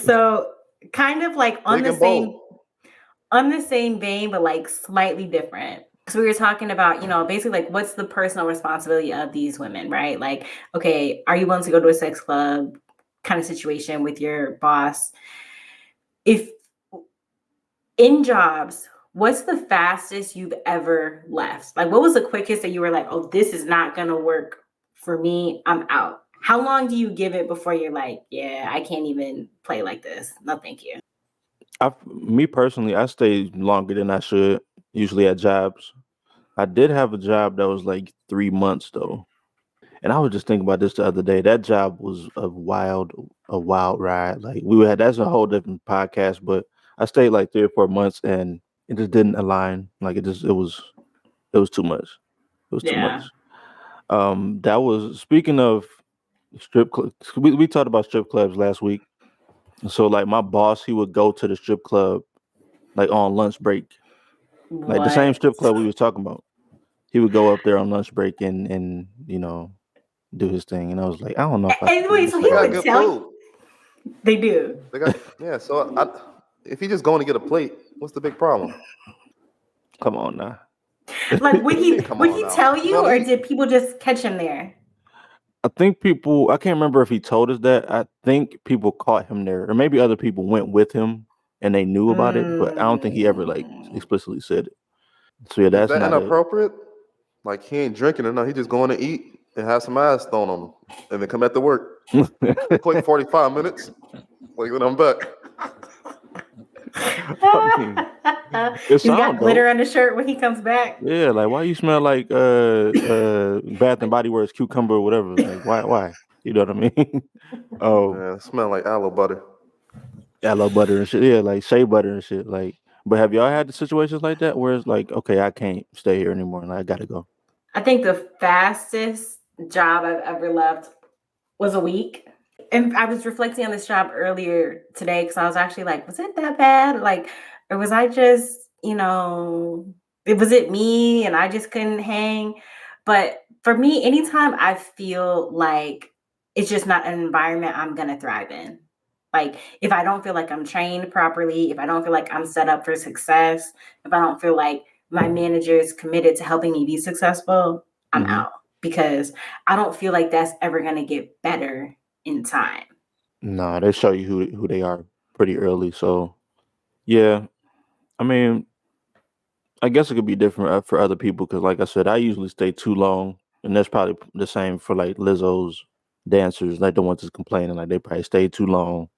So kind of like on the same vein, but like slightly different. So we were talking about, you know, basically like what's the personal responsibility of these women, right? Like, okay, are you willing to go to a sex club kind of situation with your boss? If in jobs, what's the fastest you've ever left? Like, what was the quickest that you were like, oh, this is not going to work for me. I'm out. How long do you give it before you're like, yeah, I can't even play like this? No, thank you. Me personally, I stay longer than I should, usually at jobs. I did have a job that was like 3 months though. And I was just thinking about this the other day. That job was a wild ride. Like that's a whole different podcast, but I stayed like 3 or 4 months and it just didn't align. Like it was too much. It was too much. That was speaking of strip clubs. We talked about strip clubs last week. So like my boss, he would go to the strip club like on lunch break. Like the same strip club we was talking about. He would go up there on lunch break and you know, do his thing. And I was like, I don't know if I And wait, so he would tell you? They do. So if he just going to get a plate, what's the big problem? Come on now. Like would he tell you, or did people just catch him there? I think I can't remember if he told us that. I think people caught him there, or maybe other people went with him and they knew about it, but I don't think he ever like explicitly said it. So yeah, that's Is that not inappropriate? Like he ain't drinking or no, he just going to eat and have some ass thrown on him and then come back to work. Quick 45 minutes. Like when I'm back. He's got glitter on the shirt when he comes back. Yeah, like why you smell like Bath and Body Works cucumber or whatever? Like why? You know what I mean? Yeah, it smell like aloe butter. Aloe butter and shit. Yeah, like shea butter and shit. Like, but have y'all had the situations like that where it's like, okay, I can't stay here anymore and I gotta go? I think the fastest job I've ever left was a week. And I was reflecting on this job earlier today because I was actually like, was it that bad? Like, or was I just, you know, was it me and I just couldn't hang? But for me, anytime I feel like it's just not an environment I'm going to thrive in. Like, if I don't feel like I'm trained properly, if I don't feel like I'm set up for success, if I don't feel like my manager is committed to helping me be successful, I'm out, because I don't feel like that's ever going to get better in time. No, they show you who they are pretty early. So yeah, I mean, I guess it could be different for other people because, like I said, I usually stay too long, and that's probably the same for like Lizzo's dancers, like the ones that's complaining, like they probably stayed too long.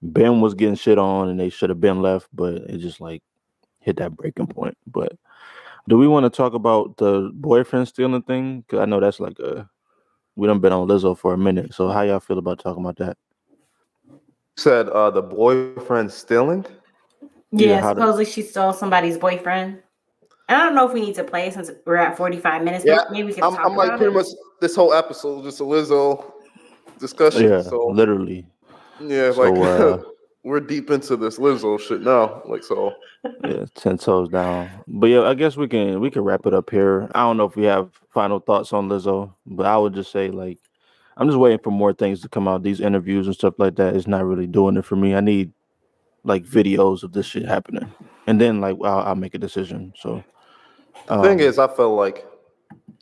Ben was getting shit on, and they should have been left, but it just like hit that breaking point. But do we want to talk about the boyfriend stealing thing? Because I know that's like we done been on Lizzo for a minute. So how y'all feel about talking about that? Said the boyfriend stealing? Yeah, supposedly she stole somebody's boyfriend. And I don't know if we need to play since we're at 45 minutes. Yeah, but maybe we can talk I'm like about pretty it. much this whole episode just a Lizzo discussion. Yeah, so literally. yeah, So we're deep into this Lizzo shit now. Like, so Yeah, 10 toes down. But yeah, I guess we can wrap it up here. I don't know if we have final thoughts on Lizzo, but I would just say like I'm just waiting for more things to come out. These interviews and stuff like that is not really doing it for me. I need like videos of this shit happening, and then like I'll make a decision. So the thing is, I felt like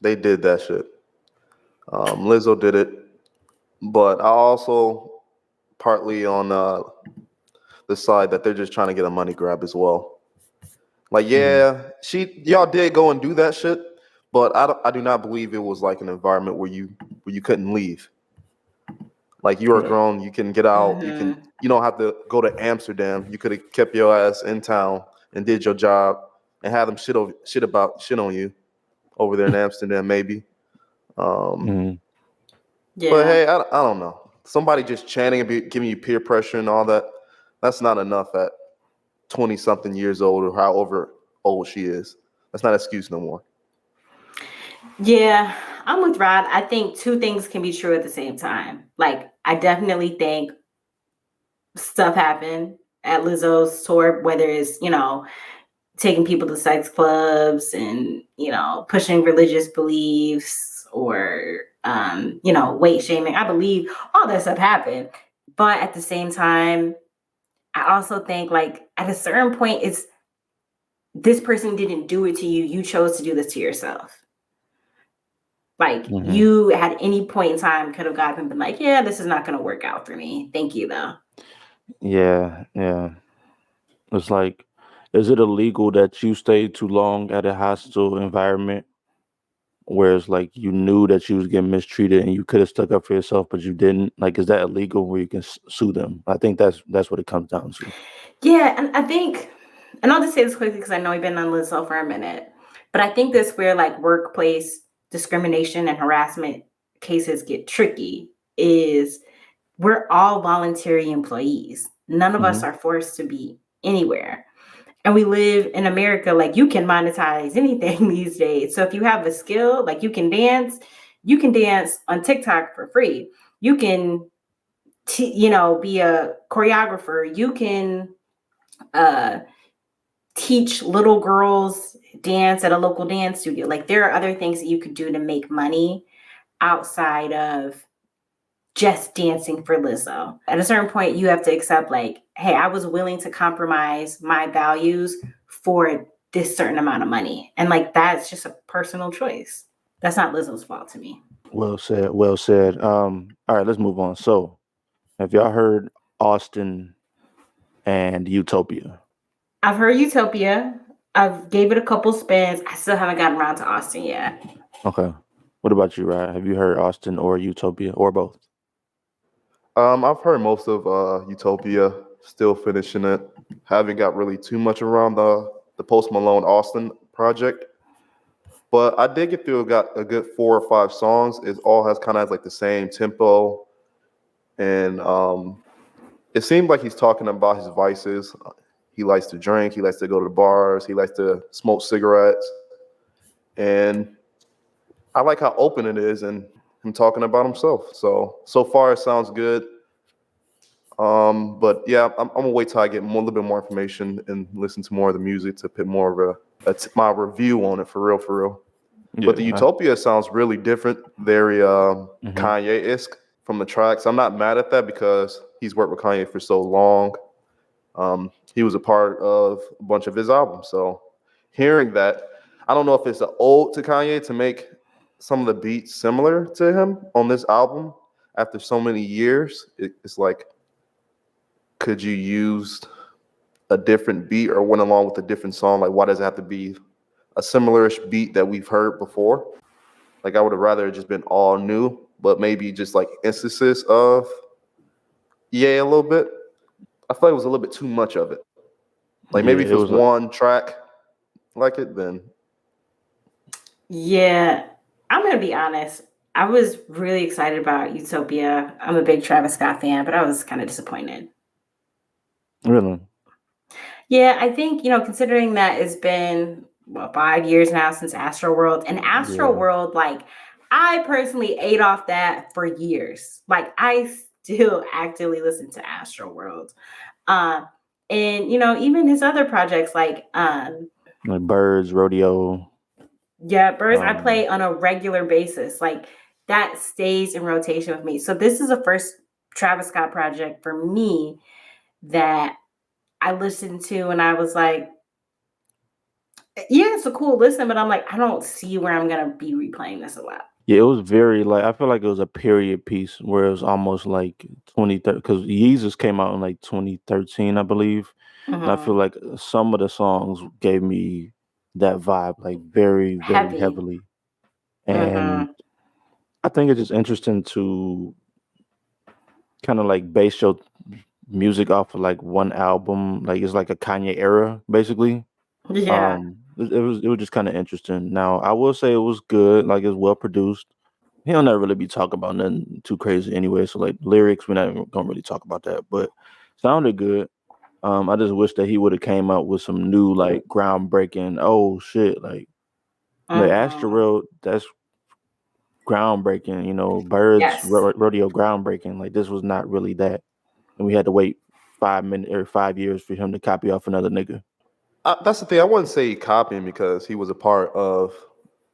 they did that shit. Lizzo did it, but I also partly on the side that they're just trying to get a money grab as well. Like, yeah, y'all did go and do that shit, but I do not believe it was like an environment where you couldn't leave. Like, you are grown, you can get out, you don't have to go to Amsterdam. You could have kept your ass in town and did your job and had them shit on you over there in Amsterdam, maybe. Yeah. But hey, I don't know. Somebody just chanting and giving you peer pressure and all that, that's not enough at 20 something years old or however old she is. That's not an excuse no more. Yeah, I'm with Rod. I think two things can be true at the same time. Like, I definitely think stuff happened at Lizzo's tour, whether it's, taking people to sex clubs and, pushing religious beliefs or, weight shaming. I believe all that stuff happened. But at the same time, I also think like at a certain point, it's this person didn't do it to you. You chose to do this to yourself. Like you at any point in time could have gotten been like, yeah, this is not going to work out for me. Thank you though. Yeah. It's like, is it illegal that you stayed too long at a hostile environment where it's like you knew that you was getting mistreated and you could have stuck up for yourself, but you didn't? Like, is that illegal where you can sue them? I think that's what it comes down to. Yeah, and I think, and I'll just say this quickly because I know we've been on Lizzo for a minute, but I think that's where like workplace discrimination and harassment cases get tricky is we're all voluntary employees. None of us are forced to be anywhere. And we live in America, like you can monetize anything these days. So if you have a skill, like you can dance on TikTok for free. You can, be a choreographer. You can teach little girls dance at a local dance studio. Like there are other things that you could do to make money outside of just dancing for Lizzo. At a certain point, you have to accept like, hey, I was willing to compromise my values for this certain amount of money. And like, that's just a personal choice. That's not Lizzo's fault to me. Well said. All right, let's move on. So have y'all heard Austin and Utopia? I've heard Utopia. I've gave it a couple spins. I still haven't gotten around to Austin yet. Okay. What about you, Ryan? Have you heard Austin or Utopia or both? I've heard most of Utopia, still finishing it. Haven't got really too much around the Post Malone Austin project. But I did get through, got a good 4 or 5 songs. It all has kind of like the same tempo. And it seemed like he's talking about his vices. He likes to drink. He likes to go to the bars. He likes to smoke cigarettes. And I like how open it is and him talking about himself. So far it sounds good. But yeah, I'm gonna wait till I get a little bit more information and listen to more of the music to put more of my review on it for real. Yeah, but the Utopia sounds really different, very Kanye-esque from the tracks. I'm not mad at that because he's worked with Kanye for so long. He was a part of a bunch of his albums. So hearing that, I don't know if it's an ode to Kanye to make some of the beats similar to him on this album after so many years. It's like, could you use a different beat or went along with a different song? Like, why does it have to be a similar-ish beat that we've heard before? Like, I would have rather it just been all new, but maybe just like instances of a little bit. I feel like it was a little bit too much of it. Like maybe if it was one track like it, then. Yeah, I'm going to be honest. I was really excited about Utopia. I'm a big Travis Scott fan, but I was kind of disappointed. Really? Yeah, I think, considering that it's been 5 years now since Astroworld, and Astroworld, like I personally ate off that for years. Like I still actively listen to Astroworld. And even his other projects like Birds, Rodeo. yeah, Birds I play on a regular basis. Like that stays in rotation with me. So this is the first Travis Scott project for me that I listened to and I was like, yeah, it's a cool listen, but I'm like, I don't see where I'm gonna be replaying this a lot. Yeah, it was very like I feel like it was a period piece where it was almost like 2013 because Yeezus came out in like 2013, I believe. And I feel like some of the songs gave me that vibe, like very, very Heavy. heavily. And I think it's just interesting to kind of like base your music off of like one album. Like it's like a Kanye era, basically. Yeah. It was just kind of interesting. Now I will say it was good, like it's well produced. He'll never really be talking about nothing too crazy anyway. So like lyrics, we're not even gonna really talk about that. But sounded good. I just wish that he would have came out with some new like groundbreaking. Oh shit! Like Astroworld, that's groundbreaking. Birds Yes. Rodeo groundbreaking. Like this was not really that, and we had to wait 5 minutes or 5 years for him to copy off another nigga. That's the thing. I wouldn't say copying because he was a part of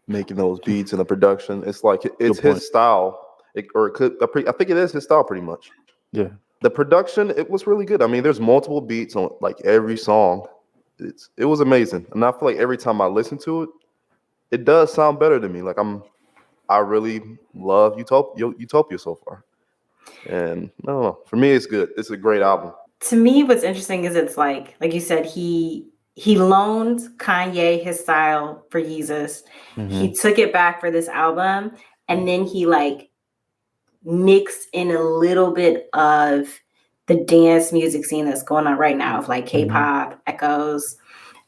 making those beats and the production. It's like it's his style, I think it is his style pretty much. Yeah. The production, it was really good. I mean, there's multiple beats on like every song. It was amazing, and I feel like every time I listen to it, it does sound better to me. Like I really love Utopia so far, and I don't know. For me, it's good. It's a great album. To me, what's interesting is it's like you said, he loaned Kanye his style for Yeezus. He took it back for this album, and then he like mixed in a little bit of the dance music scene that's going on right now of like K-pop echoes.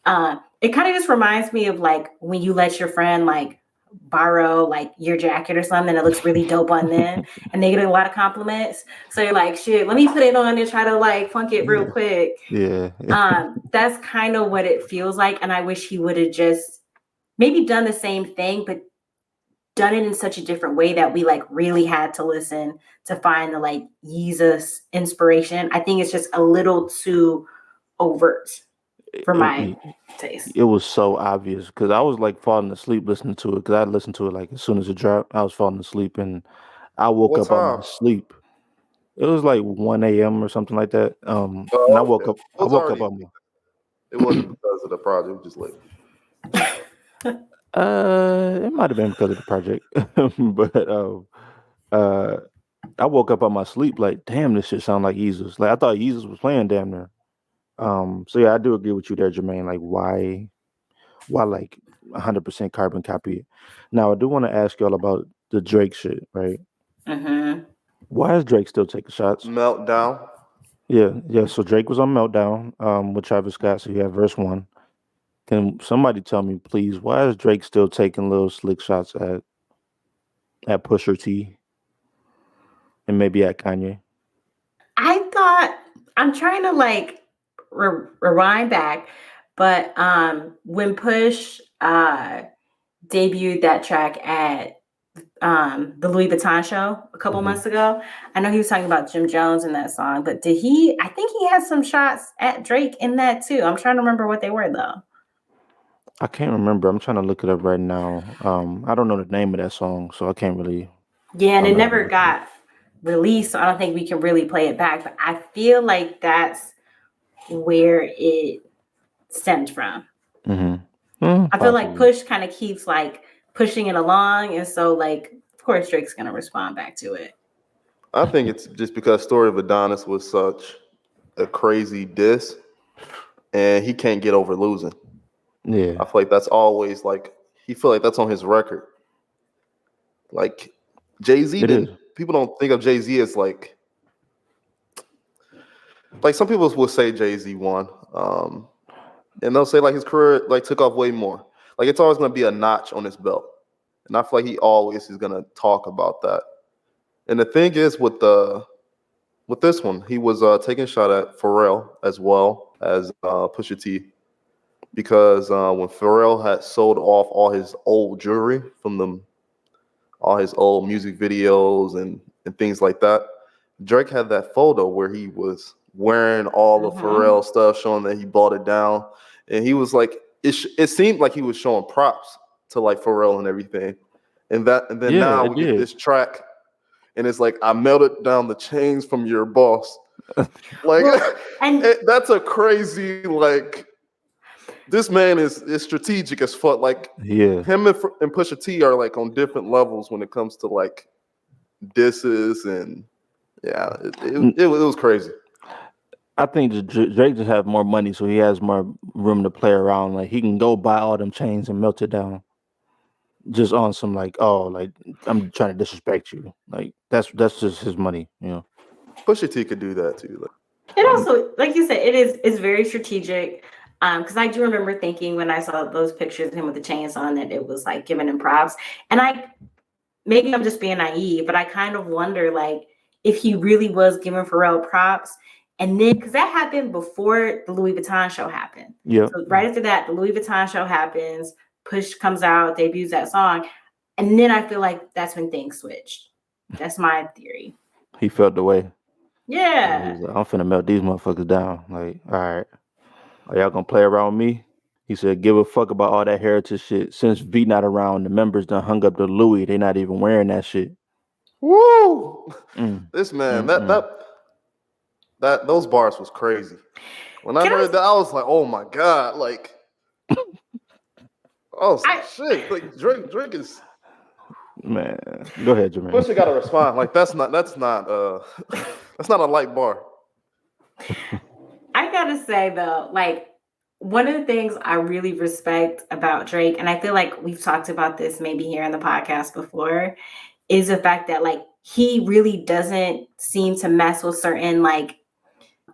It kind of just reminds me of like when you let your friend like borrow like your jacket or something that looks really dope on them and they get a lot of compliments. So you're like, shit, let me put it on and try to like funk it real quick. Yeah. That's kind of what it feels like. And I wish he would have just maybe done the same thing, but done it in such a different way that we like really had to listen to find the like Yeezus inspiration. I think it's just a little too overt for my taste. It was so obvious because I was like falling asleep listening to it because I listened to it like as soon as it dropped. I was falling asleep and I woke up out of my sleep. It was like 1 a.m. or something like that. And I woke up. I woke up on my. It wasn't because of the project. It was just late. It might have been because of the project, but I woke up on my sleep like, damn, this shit sound like Yeezus. Like I thought Yeezus was playing damn near. So yeah, I do agree with you there, Jermaine. Like why like 100% carbon copy it? Now I do want to ask y'all about the Drake shit, right? Why is Drake still taking shots? Meltdown. Yeah. So Drake was on Meltdown, with Travis Scott. So you have verse 1. Can somebody tell me, please, why is Drake still taking little slick shots at Pusha T and maybe at Kanye? I thought I'm trying to like rewind back, but when Push debuted that track at the Louis Vuitton show a couple months ago, I know he was talking about Jim Jones in that song, but I think he had some shots at Drake in that too. I'm trying to remember what they were though. I can't remember. I'm trying to look it up right now. I don't know the name of that song, so I can't really. Yeah, and it never got released, so I don't think we can really play it back. But I feel like that's where it stemmed from. I feel like Push kind of keeps like pushing it along, and so like of course Drake's gonna respond back to it. I think it's just because Story of Adonis was such a crazy diss, and he can't get over losing. Yeah, I feel like that's always like he feel like that's on his record. Like Jay-Z didn't. People don't think of Jay-Z as like some people will say Jay-Z won, and they'll say like his career like took off way more. Like it's always going to be a notch on his belt, and I feel like he always is going to talk about that. And the thing is with this one, he was taking a shot at Pharrell as well as Pusha T. Because when Pharrell had sold off all his old jewelry from all his old music videos and things like that, Drake had that photo where he was wearing all the Pharrell stuff, showing that he bought it down, and he was like, it seemed like he was showing props to like Pharrell and everything, and then Yeah, now it we get did. this track, and it's like, I melted down the chains from your boss, like, and that's a crazy, like, this man is strategic as fuck. Like, Yeah. him and Pusha T are like on different levels when it comes to like disses, and yeah, it was crazy. I think Drake just have more money, so he has more room to play around. Like he can go buy all them chains and melt it down, just on some like, oh, like I'm trying to disrespect you. Like that's just his money, you know. Pusha T could do that too. it also, like you said, it's very strategic. Because I do remember thinking when I saw those pictures of him with the chains on that it was like giving him props, and maybe I'm just being naive, but I kind of wonder like if he really was giving Pharrell props. And then, because that happened before the Louis Vuitton show happened. Yeah. So right after that, the Louis Vuitton show happens, Push comes out, debuts that song. And then I feel like that's when things switched. That's my theory. He felt the way. Yeah. He was like, I'm finna melt these motherfuckers down. Like, all right, are y'all gonna play around me? He said, give a fuck about all that heritage shit. Since V not around, the members done hung up the Louis. They not even wearing that shit. Woo! This man, those bars was crazy. When I heard that, I was like, oh my God, like, oh shit, like Drake is, man. Go ahead, Jermaine. Pusha gotta respond. Like that's not a light bar. I gotta say though, like one of the things I really respect about Drake, and I feel like we've talked about this maybe here in the podcast before, is the fact that like he really doesn't seem to mess with certain like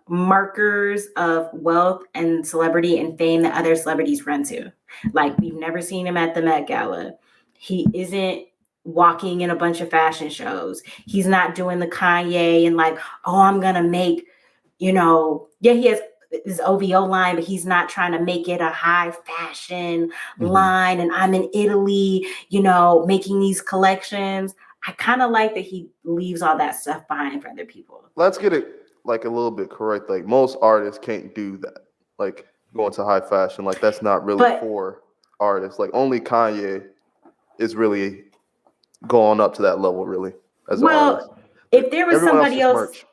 markers of wealth and celebrity and fame that other celebrities run to. Like we've never seen him at the Met Gala. He isn't walking in a bunch of fashion shows. He's not doing the Kanye and like, oh, I'm gonna make, he has his OVO line, but he's not trying to make it a high fashion line. And I'm in Italy, making these collections. I kind of like that he leaves all that stuff behind for other people. Let's get it like a little bit correct. Like most artists can't do that. Like going to high fashion, like that's not really for artists. Like only Kanye is really going up to that level, really, as an artist. If there was somebody else,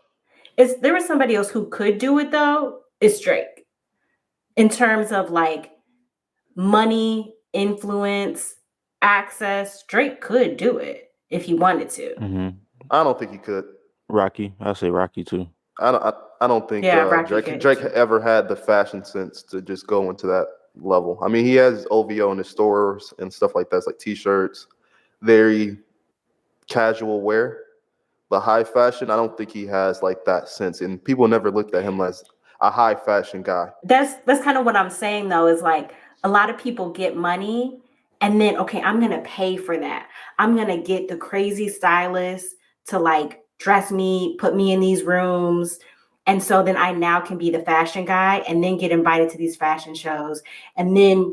if there was somebody else who could do it though, it's Drake. In terms of like money, influence, access, Drake could do it if he wanted to. I don't think he could. Rocky, I say Rocky too. I don't think Drake ever had the fashion sense to just go into that level. I mean, he has OVO in his stores and stuff like that. It's like t-shirts, very casual wear. But high fashion, I don't think he has like that sense. And people never looked at him as a high fashion guy. That's kind of what I'm saying though, is like a lot of people get money and then, okay, I'm going to pay for that. I'm going to get the crazy stylist to like dress me, put me in these rooms. And so then I now can be the fashion guy and then get invited to these fashion shows and then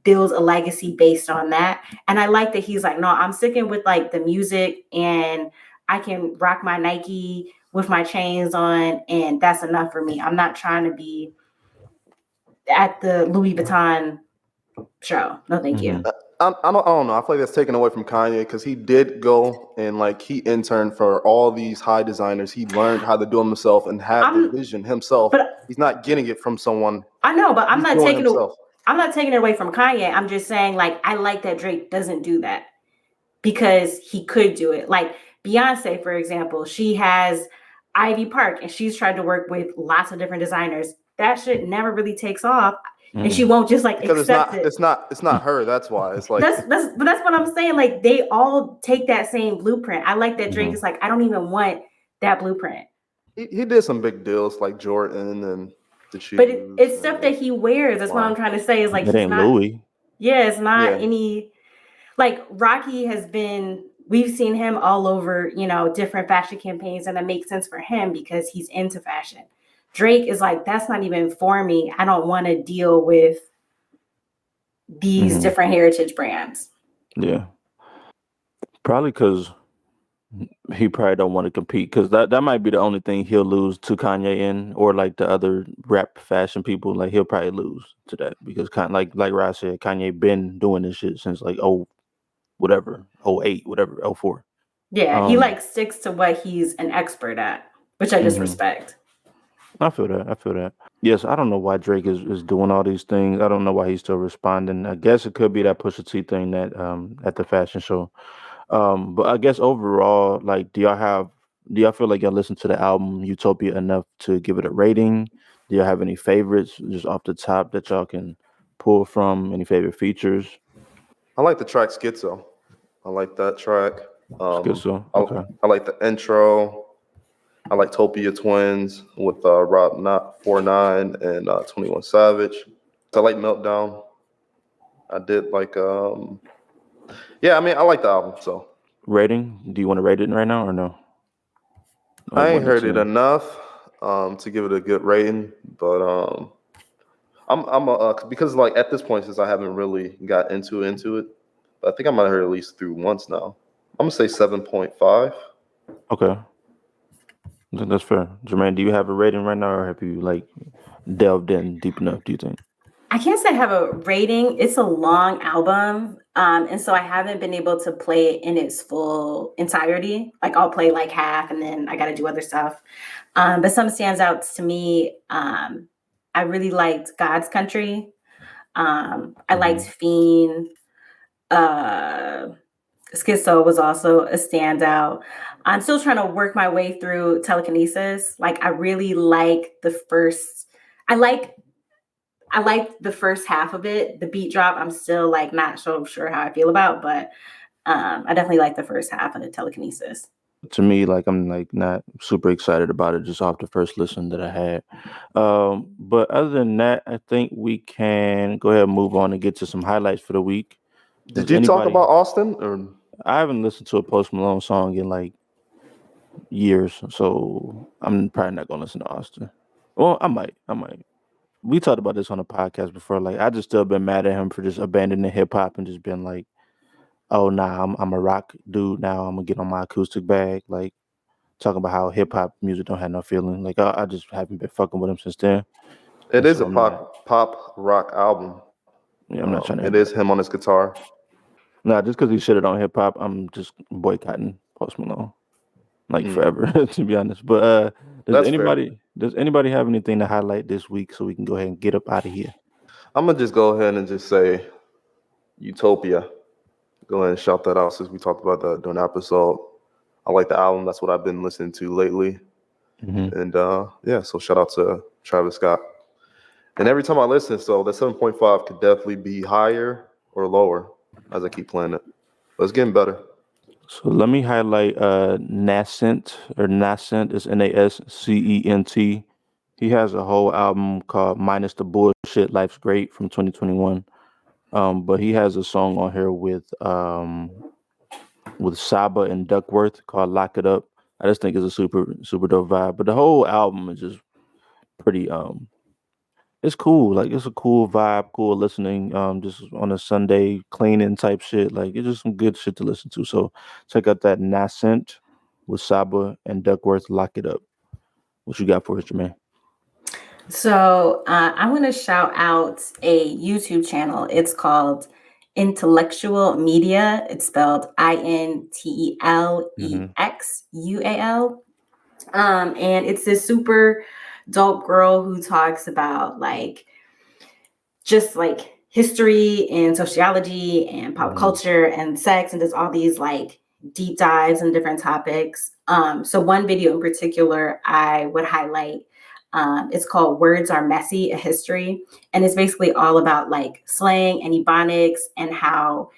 builds a legacy based on that. And I like that he's like, no, I'm sticking with like the music and I can rock my Nike with my chains on and that's enough for me. I'm not trying to be at the Louis Vuitton show. No, thank you. I don't know. I feel like that's taken away from Kanye because he did go and like he interned for all these high designers. He learned how to do them himself and have the vision himself. But he's not getting it from someone. I know, but I'm not taking it away from Kanye. I'm just saying like I like that Drake doesn't do that because he could do it. Like Beyonce, for example, she has Ivy Park and she's tried to work with lots of different designers. That shit never really takes off. And she won't just like because accept it. It's not her. That's why it's like that's what I'm saying. Like they all take that same blueprint. I like that Drake is like, I don't even want that blueprint. He did some big deals like Jordan and the shoes. But it's stuff that he wears. That's what I'm trying to say. Is like it ain't Louis. Yeah, it's not any. Like Rocky has been. We've seen him all over, different fashion campaigns, and that makes sense for him because he's into fashion. Drake is like, that's not even for me. I don't want to deal with these different heritage brands. Yeah. Probably because He probably don't want to compete because that might be the only thing he'll lose to Kanye in, or like the other rap fashion people. Like he'll probably lose to that because like Rod said, Kanye been doing this shit since like whatever 08 whatever 04. Yeah, he like sticks to what he's an expert at, which I just respect. I feel that. Yes, I don't know why Drake is doing all these things. I don't know why he's still responding. I guess it could be that Pusha T thing that at the fashion show. But I guess overall, like, do y'all feel like y'all listen to the album Utopia enough to give it a rating? Do y'all have any favorites just off the top that y'all can pull from? Any favorite features? I like the track Schizo. I like that track. Schizo, okay. I like the intro. I like Topia Twins with Rob Not 49 and 21 Savage. I like Meltdown. I did like yeah, I mean I like the album, so Rating? Do you want to rate it right now or no? Like I ain't 1 to heard it 10. enough to give it a good rating, but because like at this point since I haven't really got into it, I think I might have heard at least through once now. I'm gonna say 7.5. Okay. I think that's fair. Jermaine, do you have a rating right now or have you like delved in deep enough, do you think? I can't say I have a rating. It's a long album. And so I haven't been able to play it in its full entirety. Like I'll play like half and then I got to do other stuff. But some stands out to me. I really liked God's Country. I liked Fiend. Schizo was also a standout. I'm still trying to work my way through Telekinesis. Like I really like I like the first half of it. The beat drop, I'm still like not so sure how I feel about, but I definitely like the first half of the Telekinesis. To me, like I'm like not super excited about it just off the first listen that I had. But other than that, I think we can go ahead and move on and get to some highlights for the week. Did you talk about Austin or? I haven't listened to a Post Malone song in like years, so I'm probably not gonna listen to Austin. Well, I might. We talked about this on a podcast before. Like I just still been mad at him for just abandoning hip hop and just been like, oh nah, I'm a rock dude now. I'm gonna get on my acoustic bag. Like talking about how hip hop music don't have no feeling. Like I just haven't been fucking with him since then. It is So a pop rock album. Yeah, I'm not trying to. It is him on his guitar. Nah, just because he shitted on hip hop, I'm just boycotting Post Malone. Like forever, to be honest. But does anybody have anything to highlight this week so we can go ahead and get up out of here? I'm gonna just go ahead and just say Utopia. Go ahead and shout that out since we talked about that during the episode. I like the album. That's what I've been listening to lately. And yeah, so shout out to Travis Scott. And every time I listen, so that 7.5 could definitely be higher or lower as I keep playing it. But it's getting better. So let me highlight Nascent is Nascent. He has a whole album called Minus the Bullshit, Life's Great from 2021. But he has a song on here with Saba and Duckwrth called Lock It Up. I just think it's a super dope vibe. But the whole album is just pretty it's cool. Like it's a cool vibe, cool listening. Just on a Sunday cleaning type shit. Like it's just some good shit to listen to. So check out that Nascent with Saba and Duckwrth. Lock It Up. What you got for us, Jermaine? So I want to shout out a YouTube channel. It's called Intellectual Media. It's spelled INTELEXUAL. And it's this super dope girl who talks about like just like history and sociology and pop culture and sex and does all these like deep dives and different topics. So one video in particular I would highlight. It's called Words Are Messy, a History. And it's basically all about like slang and ebonics and how,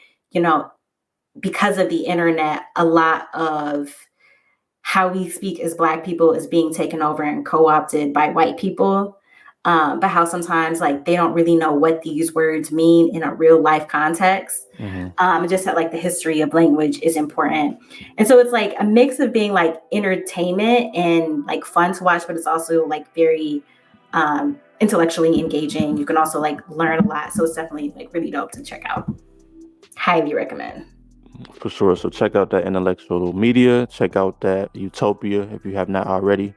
because of the internet, a lot of how we speak as Black people is being taken over and co-opted by white people. But how sometimes like they don't really know what these words mean in a real life context. Just that like the history of language is important. And so it's like a mix of being like entertainment and like fun to watch, but it's also like very intellectually engaging. You can also like learn a lot. So it's definitely like really dope to check out. Highly recommend. For sure. So check out that Intellectual Media. Check out that Utopia if you have not already.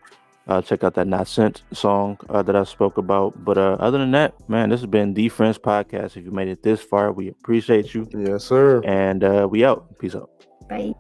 Check out that Nascent song that I spoke about. But other than that, man, this has been The Friends Podcast. If you made it this far, we appreciate you. Yes, sir. And we out. Peace out. Bye.